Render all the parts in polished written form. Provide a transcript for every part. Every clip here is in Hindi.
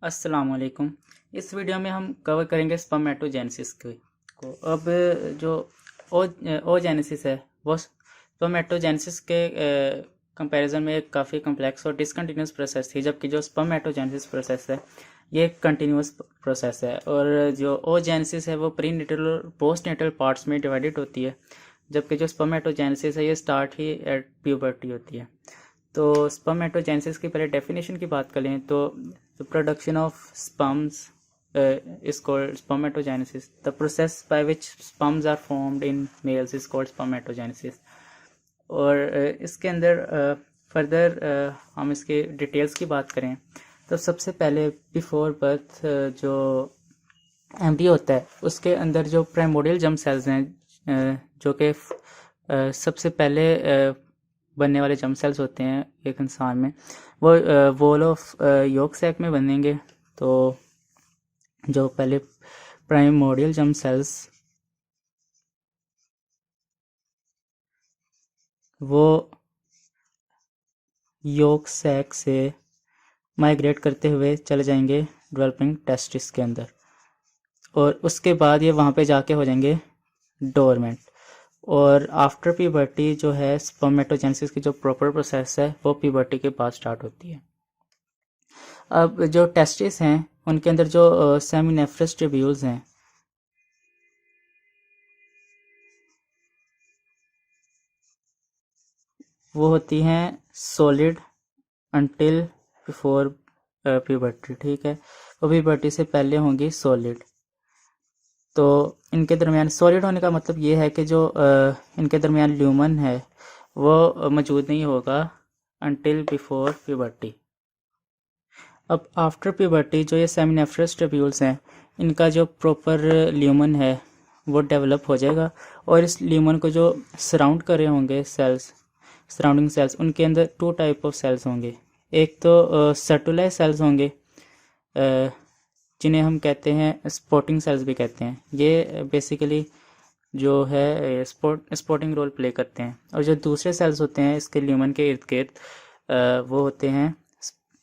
अस्सलाम वालेकुम। इस वीडियो में हम कवर करेंगे स्पर्मेटोजेनेसिस को। अब जो ओजेनेसिस है वो स्पर्मेटोजेनेसिस के कंपैरिजन में एक काफ़ी कम्प्लेक्स और डिसकंटिन्यूस प्रोसेस थी, जबकि जो स्पर्मेटोजेनेसिस प्रोसेस है ये एक कंटिन्यूस प्रोसेस है। और जो ओजेनेसिस है वो प्री नेटल और पोस्ट नेटल पार्ट्स में डिवाइडेड होती है, जबकि जो स्पर्मेटोजेनेसिस है ये स्टार्ट ही एट प्यूबर्टी होती है। तो स्पर्मेटोजेनेसिस की पहले डेफिनेशन की बात करें तो the production of sperms is called spermatogenesis. The process by which sperms are formed in males is called spermatogenesis. और इसके अंदर फर्दर हम इसके डिटेल्स की बात करें तो सबसे पहले बिफोर बर्थ जो एम्ब्रियो होता है उसके अंदर जो प्राइमोर्डियल जर्म सेल्स हैं जो कि सबसे पहले बनने वाले जर्म सेल्स होते हैं एक इंसान में, वो वॉल ऑफ यॉक सैक में बनेंगे। तो जो पहले प्राइमोर्डियल जर्म सेल्स वो यॉक सैक से माइग्रेट करते हुए चले जाएंगे डेवलपिंग टेस्टिस के अंदर, और उसके बाद ये वहाँ पे जाके हो जाएंगे डोरमेंट। और आफ्टर प्यूबर्टी जो है स्पर्मेटोजेनेसिस की जो प्रॉपर प्रोसेस है वो प्यूबर्टी के बाद स्टार्ट होती है। अब जो टेस्टिस हैं उनके अंदर जो सेमिनेफ्रस ट्यूब्यूल्स हैं वो होती हैं सॉलिड अंटिल बिफोर प्यूबर्टी, ठीक है। वो प्यूबर्टी से पहले होंगी सॉलिड। तो इनके दरमियान सॉलिड होने का मतलब ये है कि जो इनके दरमियान ल्यूमन है वो मौजूद नहीं होगा अंटिल बिफोर प्यूबर्टी। अब आफ्टर प्यूबर्टी जो ये सेमिनेफ्रस ट्यूब्यूल्स हैं इनका जो प्रॉपर ल्यूमन है वो डेवलप हो जाएगा, और इस ल्यूमन को जो सराउंड कर रहे होंगे सेल्स, सराउंडिंग सेल्स, उनके अंदर टू टाइप ऑफ सेल्स होंगे। एक तो सर्टुलाई सेल्स होंगे जिन्हें हम कहते हैं स्पोर्टिंग सेल्स भी कहते हैं। ये बेसिकली जो है स्पोर्टिंग रोल प्ले करते हैं। और जो दूसरे सेल्स होते हैं इसके ल्यूमन के इर्द गिर्द वो होते हैं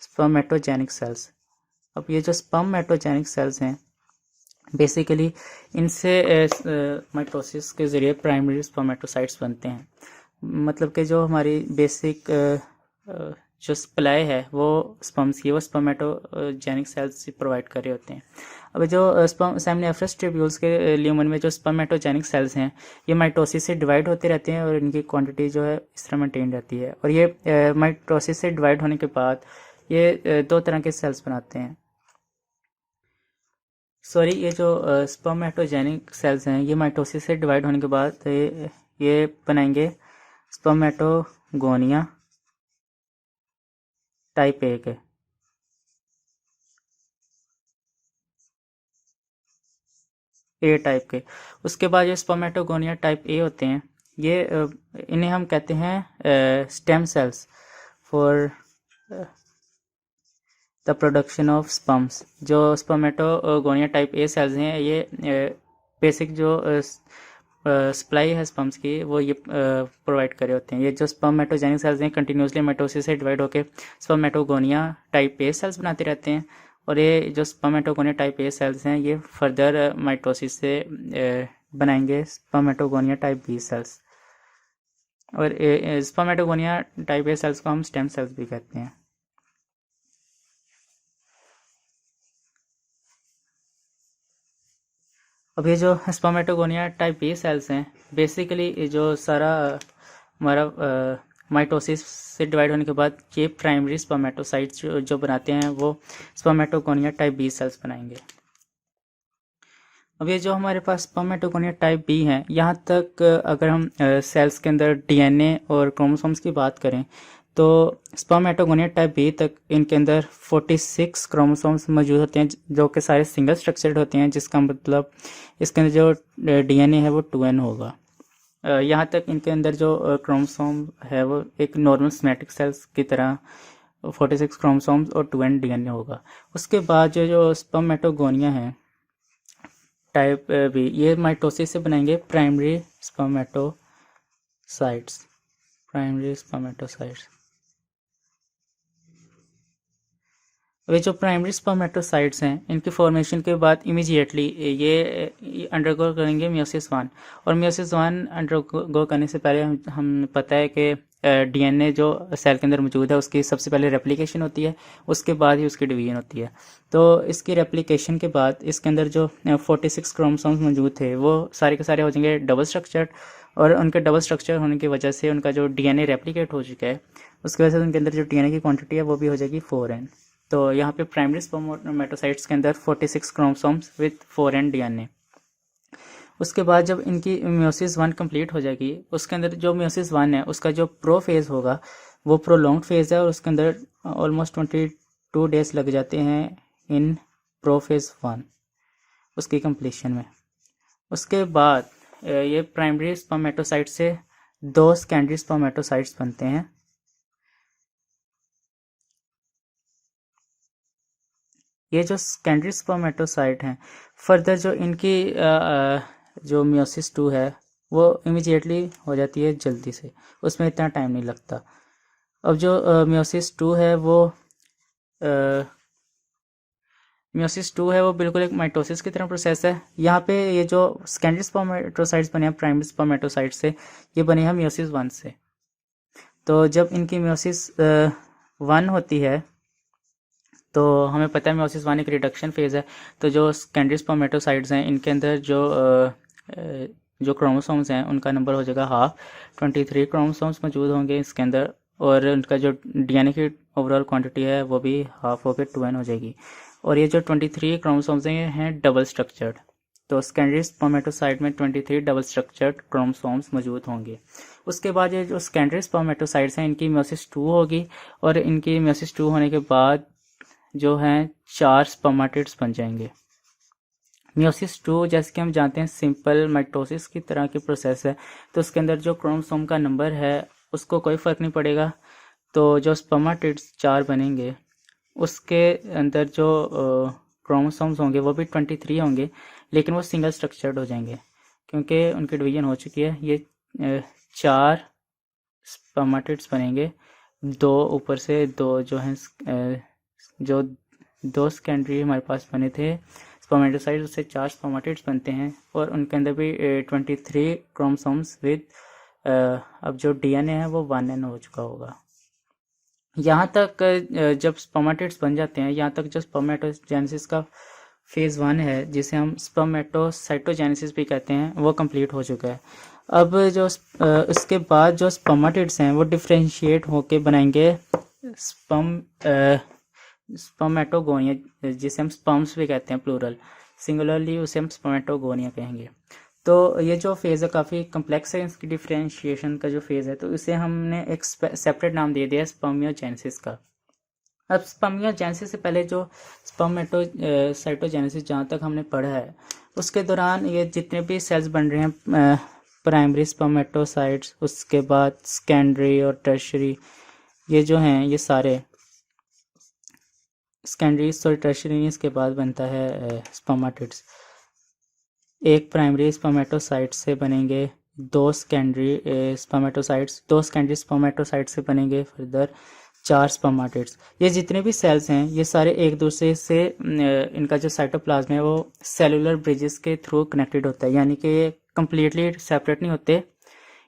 स्पर्मेटोजेनिक सेल्स। अब ये जो स्पर्मेटोजेनिक सेल्स हैं बेसिकली इनसे माइटोसिस के ज़रिए प्राइमरी स्पर्मेटोसाइट्स बनते हैं। मतलब कि जो हमारी बेसिक जो सप्लाई है वो स्पर्म्स की वो स्पर्मेटोजेनिक सेल्स प्रोवाइड कर रहे होते हैं। अब जो सेमिनेफ्रस ट्यूब्यूल्स के ल्यूमन में जो स्पर्मेटोजेनिक सेल्स हैं ये माइटोसिस से डिवाइड होते रहते हैं और इनकी क्वांटिटी जो है इस तरह मेंटेन रहती है। और ये माइटोसिस से डिवाइड होने के बाद ये दो तरह के सेल्स बनाते हैं। सॉरी, ये जो स्पर्मेटोजेनिक सेल्स हैं ये माइटोसिस से डिवाइड होने के बाद ये बनाएंगे स्पर्मेटोगोनिया टाइप ए के। ए टाइप के। उसके बाद जो स्पर्मेटोगोनिया टाइप ए होते हैं ये इन्हें हम कहते हैं stem cells for the production of sperms. जो स्पर्मेटोगोनिया टाइप ए सेल्स हैं ये बेसिक जो सप्लाई है स्पर्म्स की वो ये प्रोवाइड करे होते हैं। ये जो स्पर्मेटोजेनिक सेल्स हैं कंटिन्यूसली माइटोसिस से डिवाइड होकर स्पर्मेटोगोनिया टाइप ए सेल्स बनाते रहते हैं, और ये जो स्पर्मेटोगोनिया टाइप ए सेल्स हैं ये फर्दर माइटोसिस से बनाएंगे स्पर्मेटोगोनिया टाइप बी सेल्स। और स्पर्मेटोगोनिया टाइप ए सेल्स को हम स्टेम सेल्स भी कहते हैं। अब ये जो स्पर्मेटोगोनिया टाइप बी सेल्स हैं बेसिकली जो सारा हमारा माइटोसिस से डिवाइड होने के बाद ये प्राइमरी स्पर्मेटोसाइट्स जो बनाते हैं वो स्पर्मेटोगोनिया टाइप बी सेल्स बनाएंगे। अब ये जो हमारे पास स्पर्मेटोगोनिया टाइप बी है, यहाँ तक अगर हम सेल्स के अंदर डीएनए और क्रोमोसोम्स की बात करें तो स्पर्मेटोगोनिया टाइप बी तक इनके अंदर 46 क्रोमोसोम्स मौजूद होते हैं जो कि सारे सिंगल स्ट्रक्चर्ड होते हैं, जिसका मतलब इसके अंदर जो डीएनए है वो 2n होगा। यहाँ तक इनके अंदर जो क्रोमोसोम है वो एक नॉर्मल सोमैटिक सेल्स की तरह 46 क्रोमोसोम्स और 2n डीएनए होगा। उसके बाद जो स्पर्मेटोगोनिया है टाइप बी ये माइटोसिस से बनाएंगे प्राइमरी स्पर्मेटोसाइट्स। प्राइमरी स्पर्मेटोसाइट्स वे जो प्राइमरी स्पर्मेटोसाइट्स हैं इनकी फॉर्मेशन के बाद इमीडिएटली ये अंडरगो करेंगे मियोसिस वन, और मियोसिस वन अंडरगो करने से पहले हम पता है कि डीएनए जो सेल के अंदर मौजूद है उसकी सबसे पहले रेप्लिकेशन होती है, उसके बाद ही उसकी डिवीजन होती है। तो इसकी रेप्लिकेशन के बाद इसके अंदर जो 46 क्रोमोसोम्स मौजूद थे वो सारे के सारे हो जाएंगे डबल स्ट्रक्चर्ड, और उनके डबल स्ट्रक्चर होने की वजह से उनका जो डीएनए रेप्लिकेट हो चुका है उसकी वजह से उनके अंदर जो डीएनए की क्वांटिटी है वो भी हो जाएगी 4n। तो यहाँ पे प्राइमरी स्पर्मेटोसाइट्स के अंदर 46 क्रोमोसोम्स विद 4n डीएनए। उसके बाद जब इनकी मियोसिस वन कंप्लीट हो जाएगी, उसके अंदर जो मियोसिस वन है उसका जो प्रो फेज़ होगा वो प्रोलॉन्ग फेज़ है, और उसके अंदर ऑलमोस्ट 22 डेज लग जाते हैं इन प्रो फेज़ वन उसकी कंप्लीशन में। उसके बाद ये प्राइमरी स्पर्मेटोसाइट से 2 सेकेंडरी स्पर्मेटोसाइट्स बनते हैं। ये जो सेकेंडरी स्पर्मेटोसाइट हैं फर्दर जो इनकी जो मियोसिस 2 है वो इमीडिएटली हो जाती है जल्दी से, उसमें इतना टाइम नहीं लगता। अब जो मियोसिस 2 है वो बिल्कुल एक माइटोसिस की तरह प्रोसेस है। यहाँ पे ये जो सेकेंडरी स्पर्मेटोसाइट्स बने हैं प्राइमरी स्पर्मेटोसाइट से, ये बने हैं मियोसिस 1 से। तो जब इनकी मियोसिस 1 होती है तो हमें पता है मियोसिस 1 एक रिडक्शन फेज़ है। तो जो सेकेंडरी स्पर्मेटोसाइट्स हैं इनके अंदर जो क्रोमोसोम्स हैं उनका नंबर हो जाएगा हाफ, 23 क्रोमोसोम्स मौजूद होंगे इसके अंदर, और उनका जो डीएनए की ओवरऑल क्वांटिटी है वो भी हाफ होकर 2n हो जाएगी। और ये जो 23 क्रोमोसोम्स हैं ये हैं डबल स्ट्रक्चर्ड। तो सेकेंडरी स्पर्मेटोसाइट में 23 डबल स्ट्रक्चर्ड क्रोमोसोम्स मौजूद होंगे। उसके बाद ये जो सेकेंडरी स्पर्मेटोसाइट्स हैं इनकी मियोसिस 2 होगी, और इनकी मियोसिस 2 होने के बाद जो हैं 4 स्पर्मेटिड्स बन जाएंगे। मियोसिस 2 जैसे कि हम जानते हैं सिंपल माइटोसिस की तरह की प्रोसेस है, तो उसके अंदर जो क्रोमोसोम का नंबर है उसको कोई फ़र्क नहीं पड़ेगा। तो जो स्पर्मेटिड्स 4 बनेंगे उसके अंदर जो क्रोमोसोम्स होंगे वो भी 23 होंगे, लेकिन वो सिंगल स्ट्रक्चर्ड हो जाएंगे क्योंकि उनकी डिवीजन हो चुकी है। ये 4 स्पर्मेटिड्स बनेंगे, 2 ऊपर से 2 जो हैं जो 2 सेकेंडरी हमारे पास बने थे स्पर्मेटोसाइट उससे 4 स्पर्मेटिड्स बनते हैं, और उनके अंदर भी 23 क्रोमोसोम्स विद अब जो डीएनए है वो 1n हो चुका होगा। यहाँ तक जब स्पर्मेटिड्स बन जाते हैं, यहाँ तक जो स्पर्मेटोजेनेसिस का फेज़ 1 है जिसे हम स्पर्मेटोसाइटोजेनेसिस भी कहते हैं वो कंप्लीट हो चुका है। अब जो उसके बाद जो स्पर्मेटिड्स हैं वो डिफ्रेंशिएट होके बनाएंगे स्पर्मेटोगोनिया, जिसे हम स्पर्म्स भी कहते हैं प्लूरल, सिंगुलरली उसे हम स्पर्मेटोगोनिया कहेंगे। तो ये जो फेज़ है काफ़ी कम्प्लेक्स है, इसकी डिफ्रेंशिएशन का जो फेज़ है, तो इसे हमने एक सेपरेट नाम दे दिया स्पर्मियोजेनेसिस का। अब स्पर्मियोजेनेसिस से पहले जो स्पर्मेटोसाइटोजेनेसिस जहाँ तक हमने पढ़ा है उसके दौरान ये जितने भी सेल्स बन रहे हैं प्राइमरी स्पर्मेटोसाइट्स, उसके बाद सेकेंडरी और टर्शरी, ये जो हैं ये सारे सेकेंडरी और टर्शरी इसके बाद बनता है स्पर्मेटिड्स। एक प्राइमरी स्पर्मेटोसाइट से बनेंगे 2 सेकेंडरी स्पर्मेटोसाइट्स, 2 सेकेंडरी स्पर्मेटोसाइट से बनेंगे फर्दर 4 स्पर्मेटिड्स। ये जितने भी सेल्स हैं ये सारे एक दूसरे से इनका जो साइटोप्लाज्म है वो सेलुलर ब्रिजेस के थ्रू कनेक्टेड होता है, यानी कि ये कम्प्लीटली सेपरेट नहीं होते,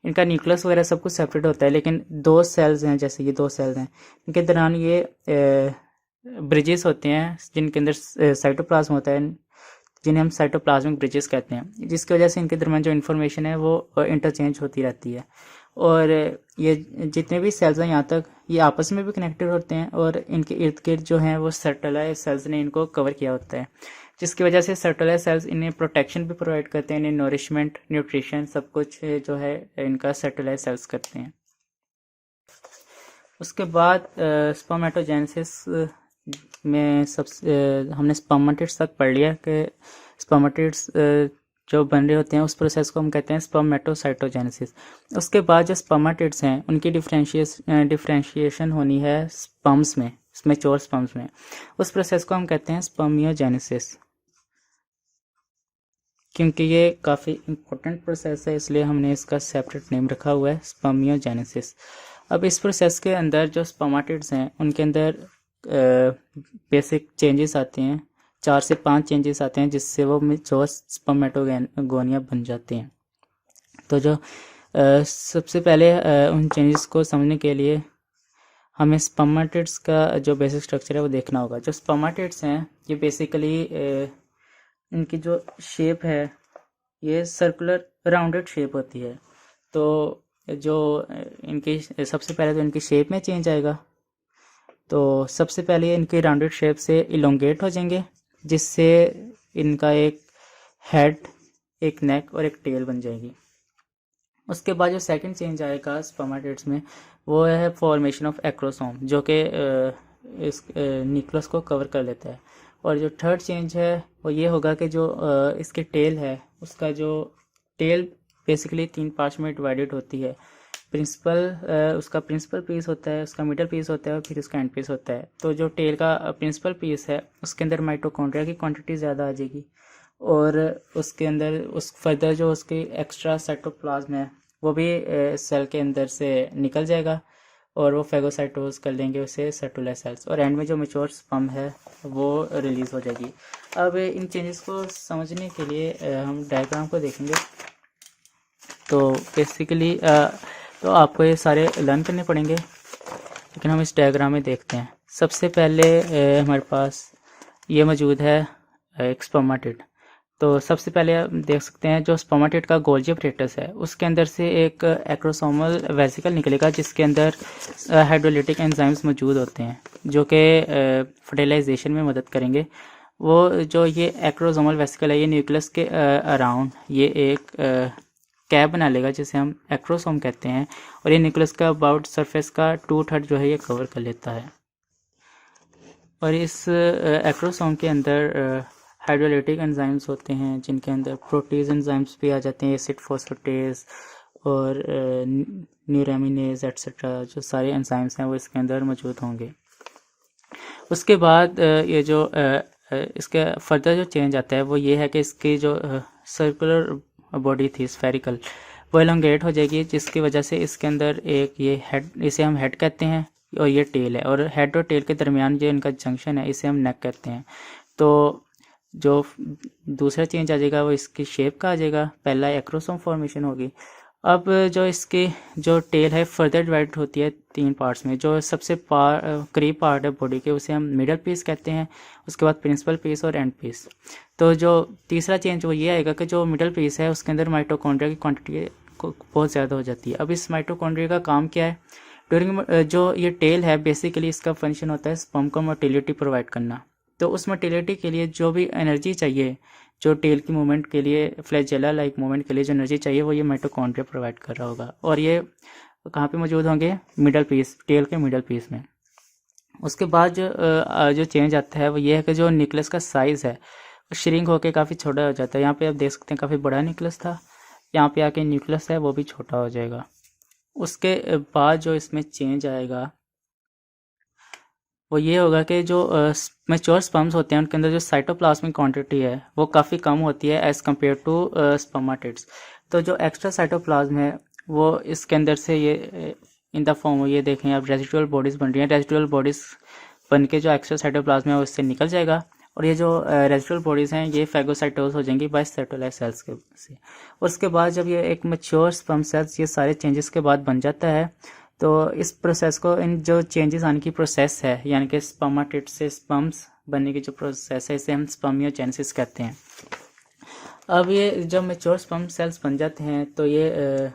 इनका न्यूक्लियस वगैरह सब कुछ सेपरेट होता है, लेकिन 2 सेल्स हैं, जैसे ये 2 सेल्स हैं, इनके दौरान ये ब्रिजेस होते हैं जिनके अंदर साइटोप्लाज्म होता है, जिन्हें हम साइटोप्लाज्मिक ब्रिजेस कहते हैं, जिसकी वजह से इनके दरमियान जो इन्फॉर्मेशन है वो इंटरचेंज होती रहती है। और ये जितने भी सेल्स हैं यहाँ तक ये आपस में भी कनेक्टेड होते हैं, और इनके इर्द गिर्द जो हैं वो सर्टुलाइज सेल्स ने इनको कवर किया होता है, जिसकी वजह से सर्टुलाइज सेल्स इन्हें प्रोटेक्शन भी प्रोवाइड करते हैं, इन्हें नोरिशमेंट न्यूट्रिशन सब कुछ जो है इनका सर्टुलाइज सेल्स करते हैं। उसके बाद स्पर्मेटोजेनेसिस में हमने स्पर्मेटिड्स तक पढ़ लिया कि स्पर्मेटिड्स जो बन रहे होते हैं उस प्रोसेस को हम कहते हैं स्पर्मेटोसाइटोजेनेसिस। उसके बाद जो स्पर्मेटिड्स हैं उनकी डिफ्रेंशिएशन होनी है स्पर्म्स में, मैच्योर स्पर्म्स में, उस प्रोसेस को हम कहते हैं स्पर्मियोजेनेसिस। क्योंकि ये काफ़ी इम्पोर्टेंट प्रोसेस है इसलिए हमने इसका सेपरेट नेम रखा हुआ है स्पर्मियोजेनेसिस। अब इस प्रोसेस के अंदर जो स्पर्मेटिड्स हैं उनके अंदर बेसिक चेंजेस आते हैं, 4 से 5 चेंजेस आते हैं, जिससे वो मैच्योर स्पर्मेटोगोनिया बन जाते हैं। तो जो सबसे पहले उन चेंजेस को समझने के लिए हमें स्पर्मेटिड्स का जो बेसिक स्ट्रक्चर है वो देखना होगा। जो स्पर्मेटिड्स हैं ये बेसिकली इनकी जो शेप है ये सर्कुलर राउंडेड शेप होती है। तो जो इनकी सबसे पहले तो इनकी शेप में चेंज आएगा। तो सबसे पहले इनके राउंडेड शेप से इलोंगेट हो जाएंगे, जिससे इनका एक हेड, एक नेक और एक टेल बन जाएगी। उसके बाद जो सेकंड चेंज आएगा स्पर्मेटिड्स में वो है फॉर्मेशन ऑफ एक्रोसोम, जो कि इस न्यूक्लियस को कवर कर लेता है। और जो थर्ड चेंज है वो ये होगा कि जो इसके टेल है उसका जो टेल बेसिकली 3 पार्ट्स में डिवाइडेड होती है। उसका प्रिंसिपल पीस होता है, उसका मिडल पीस होता है और फिर उसका एंड पीस होता है। तो जो टेल का प्रिंसिपल पीस है उसके अंदर माइटोकॉन्ड्रिया की क्वांटिटी ज़्यादा आ जाएगी और उसके अंदर उस फर्दर जो उसकी एक्स्ट्रा साइटोप्लाज्म है वो भी सेल के अंदर से निकल जाएगा और वो फेगोसाइटोज कर लेंगे उसे सेटुलर सेल्स, और एंड में जो मैच्योर स्पर्म है वो रिलीज हो जाएगी। अब इन चेंजेस को समझने के लिए हम डायग्राम को देखेंगे। तो बेसिकली तो आपको ये सारे लर्न करने पड़ेंगे, लेकिन हम इस डायग्राम में देखते हैं। सबसे पहले हमारे पास ये मौजूद है एक स्पर्मेटिड। तो सबसे पहले आप देख सकते हैं जो स्पर्मेटिड का गोल्जी अपरेटस है उसके अंदर से एक एक्रोसोमल वेसिकल निकलेगा, जिसके अंदर हाइड्रोलिटिक एंजाइम्स मौजूद होते हैं जो कि फर्टिलाइजेशन में मदद करेंगे। वो जो ये एक्रोसोमल वेसिकल है ये न्यूक्लियस के अराउंड ये एक कैप बना लेगा, जिसे हम एक्रोसोम कहते हैं, और ये न्यूक्लियस का अबाउट सरफेस का 2/3 जो है ये कवर कर लेता है। और इस एक्रोसोम के अंदर हाइड्रोलिटिक एंजाइम्स होते हैं, जिनके अंदर प्रोटीज एंजाइम्स भी आ जाते हैं, एसिड फोस्फेटेज और न्यूरामिनेज एट्सेट्रा, जो सारे एंजाइम्स हैं वो इसके अंदर मौजूद होंगे। उसके बाद ये जो इसके फर्दर जो चेंज आता है वो ये है कि इसकी जो सर्कुलर बॉडी थी स्फेरिकल वो एलोंगेट हो जाएगी, जिसकी वजह से इसके अंदर एक ये हेड, इसे हम हेड कहते हैं, और ये टेल है, और हेड और टेल के दरमियान जो इनका जंक्शन है इसे हम नेक कहते हैं। तो जो दूसरा चेंज आ जाएगा वो इसकी शेप का आ जाएगा, पहला एक्रोसोम फॉर्मेशन होगी। अब जो इसकी जो टेल है फर्दर डिवाइड होती है 3 पार्ट्स में। जो सबसे करीब पार्ट है बॉडी के उसे हम मिडल पीस कहते हैं, उसके बाद प्रिंसिपल पीस और एंड पीस। तो जो तीसरा चेंज वो ये आएगा कि जो मिडल पीस है उसके अंदर माइटोकॉन्ड्रिया की क्वांटिटी बहुत ज़्यादा हो जाती है। अब इस माइटोकॉन्ड्रिया का काम क्या है? ड्यूरिंग जो ये टेल है बेसिकली इसका फंक्शन होता है स्पर्म को मोटिलिटी प्रोवाइड करना। तो उस मोटिलिटी के लिए जो भी एनर्जी चाहिए, जो टेल की मूवमेंट के लिए, फ्लैजेला लाइक मूवमेंट के लिए जो एनर्जी चाहिए वो ये माइटोकॉन्ड्रिया प्रोवाइड कर रहा होगा, और ये कहाँ पे मौजूद होंगे? मिडल पीस, टेल के मिडल पीस में। उसके बाद जो चेंज आता है वो ये है कि जो न्यूक्लियस का साइज़ है श्रिंक होकर काफ़ी छोटा हो जाता है। यहाँ पे आप देख सकते हैं काफ़ी बड़ा न्यूक्लियस था, यहाँ पे आके न्यूक्लियस है वो भी छोटा हो जाएगा। उसके बाद जो इसमें चेंज आएगा वो ये होगा कि जो मैच्योर स्पर्म्स होते हैं उनके अंदर जो साइटोप्लाज्मिक क्वांटिटी है वो काफ़ी कम होती है एज़ कम्पेयर टू स्पर्मेटिड्स। तो जो एक्स्ट्रा साइटोप्लाज्म है वो इसके अंदर से ये इन द फॉर्म, ये देखें आप, रेजिडुअल बॉडीज़ बन रही हैं। रेजिडुअल बॉडीज़ बन के जो एक्स्ट्रा साइटोप्लाज्म है वो इससे निकल जाएगा, और ये जो रेजिडुअल बॉडीज़ हैं ये फेगोसाइटोज हो जाएंगी बाय सेटुलर सेल्स के से। उसके बाद जब ये एक मैच्योर स्पर्म सेल्स ये सारे चेंजेस के बाद बन जाता है, तो इस प्रोसेस को, इन जो चेंजेस आने की प्रोसेस है यानी कि स्पर्मेटिड से स्पर्म्स बनने की जो प्रोसेस है इसे हम स्पर्मियोजेनेसिस कहते हैं। अब ये जब मैच्योर स्पर्म सेल्स बन जाते हैं तो ये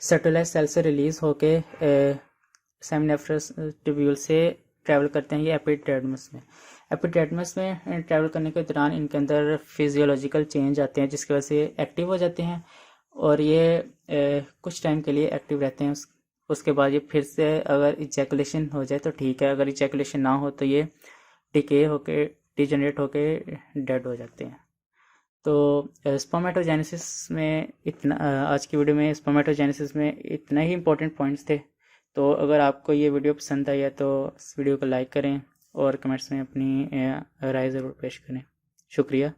सेटुलर सेल से रिलीज होके सेमिनिफरस ट्यूब्यूल से ट्रैवल करते हैं ये एपिडर्मिस में। एपिडर्मिस में ट्रैवल करने के दौरान इनके अंदर फिजियोलॉजिकल चेंज आते हैं जिसकी वजह से एक्टिव हो जाते हैं, और ये कुछ टाइम के लिए एक्टिव रहते हैं। उसके बाद ये फिर से अगर इजैकुलेशन हो जाए तो ठीक है, अगर इजैकुलेशन ना हो तो ये डिके होके, डिजेनरेट होके डेड हो जाते हैं। तो स्पर्मेटोजेनेसिस में इतना, आज की वीडियो में स्पर्मेटोजेनेसिस में इतना ही इंपॉर्टेंट पॉइंट्स थे। तो अगर आपको ये वीडियो पसंद आई है तो इस वीडियो को लाइक करें और कमेंट्स में अपनी राय ज़रूर पेश करें। शुक्रिया।